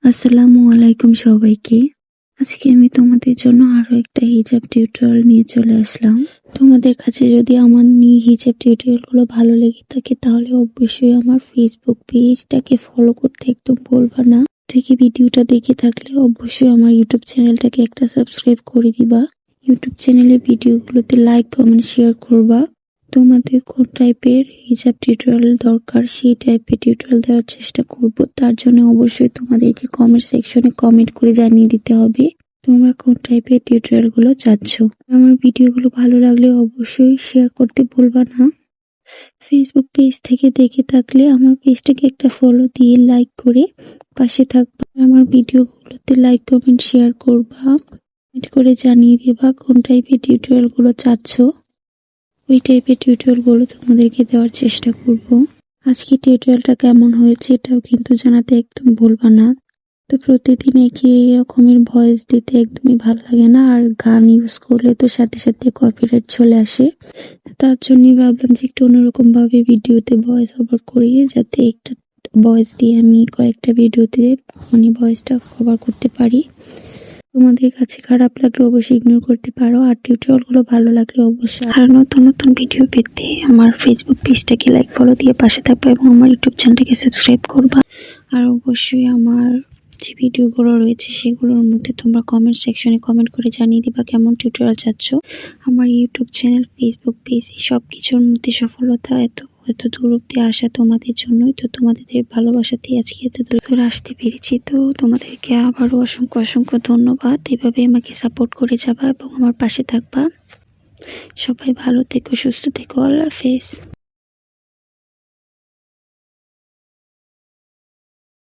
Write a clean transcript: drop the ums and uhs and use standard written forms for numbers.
আসসালামু আলাইকুম সবাইকে। আজকে আমি তোমাদের জন্য আরো একটা হিজাব টিউটোরিয়াল নিয়ে চলে আসলাম। তোমাদের কাছে যদি আমার হিজাব টিউটোরিয়াল গুলো ভালো লেগে থাকে তাহলে অবশ্যই আমার ফেসবুক পেজটাকে ফলো করতে একদম ভুলবা না। থেকে ভিডিওটা দেখে থাকলে অবশ্যই আমার ইউটিউব চ্যানেলটাকে একটা সাবস্ক্রাইব করে দিবা। ইউটিউব চ্যানেলের ভিডিওগুলোতে লাইক কমেন্ট শেয়ার করবা। তোমাদের কোন টাইপের হিজাব টিউটোরিয়াল দরকার সেই টাইপের টিউটোরিয়াল দেওয়ার চেষ্টা করব। তার জন্য অবশ্যই তোমাদেরকে কমেন্ট সেকশনে কমেন্ট করে জানিয়ে দিতে হবে তোমরা কোন টাইপের টিউটোরিয়াল গুলো চাচ্ছ। আমার ভিডিওগুলো ভালো লাগলে অবশ্যই শেয়ার করতে ভুলবা না। ফেসবুক পেজ থেকে দেখে থাকলে আমার পেজটাকে একটা ফলো দিয়ে লাইক করে পাশে থাকবা। আমার ভিডিওগুলোতে লাইক কমেন্ট শেয়ার করবা, কমেন্ট করে জানিয়ে দিবা কোন টাইপের টিউটোরিয়াল গুলো চাচ্ছ। ওই টাইপের টিউটোরিয়াল গুলো তোমাদেরকে দেওয়ার চেষ্টা করব। আজকে টিউটোরিয়ালটা কেমন হয়েছে এটাও কিন্তু জানাতে একদম ভুলবা না। তো প্রতিদিন একই রকমের ভয়েস দিতে একদমই ভালো লাগে না, আর গান ইউজ করলে তো সাথে সাথে কপিরাইট চলে আসে। তার জন্যই ভাবলাম যে একটু অন্যরকম ভাবে ভিডিওতে ভয়েস ওভার করি, যাতে একটা ভয়েস দিয়ে আমি কয়েকটা ভিডিওতে ভয়েসটা কভার করতে পারি। তোমাদের কাছে খারাপ লাগলে অবশ্যই ইগনোর করতে পারো, আর টিউটোরিয়াল গুলো ভালো লাগলে অবশ্যই আর নতুন নতুন ভিডিও পেতে আমার ফেসবুক পেজটাকে লাইক ফলো দিয়ে পাশে থাকবে এবং আমার ইউটিউব চ্যানেলটাকে সাবস্ক্রাইব করবা। আর অবশ্যই আমার যে ভিডিওগুলো রয়েছে সেগুলোর মধ্যে তোমরা কমেন্ট সেকশনে কমেন্ট করে জানিয়ে দিবা কেমন টিউটোরিয়াল চাচ্ছ। আমার ইউটিউব চ্যানেল, ফেসবুক পেজ সব কিছুর মধ্যে সফলতা এত দূর অব্দি আসা তোমাদের জন্যই। তো তোমাদের ভালোবাসাতেই আজকে এত দূর আসতে পেরেছি। তো তোমাদেরকে আবারও অসংখ্য অসংখ্য ধন্যবাদ। এভাবে আমাকে সাপোর্ট করে যাবা এবং আমার পাশে থাকবা। সবাই ভালো থেকো, সুস্থ থেকো। আল্লাহ হাফেজ।